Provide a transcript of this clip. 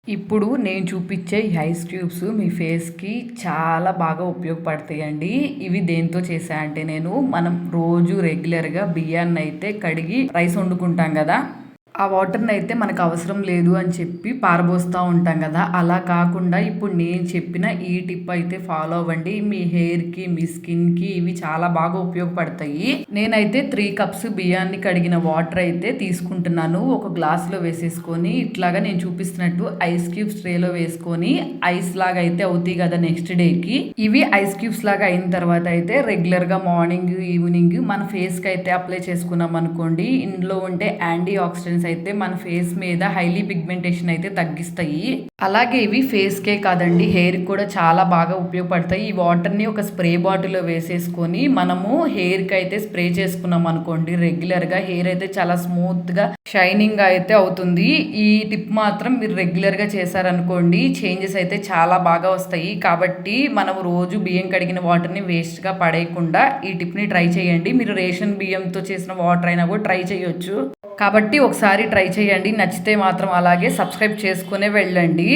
ఇప్పుడు నేను చూపించే ఈ ఐస్ క్యూబ్స్ మీ ఫేస్‌కి చాలా బాగా ఉపయోగపడతాయండి. ఇవి దేనితో చేశా అంటే మనం రోజు రెగ్యులర్‌గా బియ్యాన్నయితే కడిగి రైస్ వండుకుంటాం గదా! ఆ వాటర్‌నయితే మనకు అవసరం లేదు అని చెప్పి పారబోస్తా ఉంటాం గదా! అలా కాకుండా ఇప్పుడు నేను చెప్పిన ఈ టిప్ అయితే ఫాలో అవ్వండి. మీ హెయిర్‌కి, మీ స్కిన్‌కి ఇవి చాలా బాగా ఉపయోగపడతాయి. నేనైతే 3 కప్స్ బియ్యాన్ని కడిగిన వాటర్ అయితే తీసుకుంటున్నాను. ఒక గ్లాస్‌లో వేసేసుకొని ఇట్లాగా నేను చూపిస్తున్నట్టు ఐస్ క్యూబ్స్ ట్రేలో వేసుకొని ఐస్ లాగా అయితే అవుతాయి గదా నెక్స్ట్ డేకి. ఇవి ఐస్ క్యూబ్స్ లాగా అయిన తర్వాత అయితే రెగ్యులర్‌గా మార్నింగ్, ఈవినింగ్ మన ఫేస్‌కి అయితే అప్లై చేసుకున్నాం అనుకోండి. ఇందులో ఉండే యాంటీ ఆక్సిడెంట్స్ అయితే మన ఫేస్ మీద హైలీ పిగ్మెంటేషన్ అయితే తగ్గిస్తాయి. అలాగే ఇవి ఫేస్‌కే కాదండి, హెయిర్‌కి కూడా చాలా బాగా ఉపయోగపడతాయి. ఈ వాటర్‌ని ఒక స్ప్రే బాటిల్‌లో వేసేసుకొని మనము హెయిర్‌కి అయితే స్ప్రే చేసుకున్నాం అనుకోండి రెగ్యులర్‌గా హెయిర్ అయితే చాలా స్మూత్‌గా, షైనింగ్‌గా అయితే అవుతుంది. ఈ టిప్ మాత్రం మీరు రెగ్యులర్‌గా చేశారనుకోండి చేంజెస్ అయితే చాలా బాగా వస్తాయి. కాబట్టి మనం రోజు బియ్యం కడిగిన వాటర్‌ని వేస్ట్‌గా పడేయకుండా ఈ టిప్‌ని ట్రై చేయండి. మీరు రేషన్ బియ్యంతో చేసిన వాటర్ అయినా కూడా ట్రై చేయొచ్చు. కాబట్టి ఒకసారి ట్రై చేయండి. నచ్చితే మాత్రం అలాగే సబ్స్క్రైబ్ చేసుకునే వెళ్ళండి.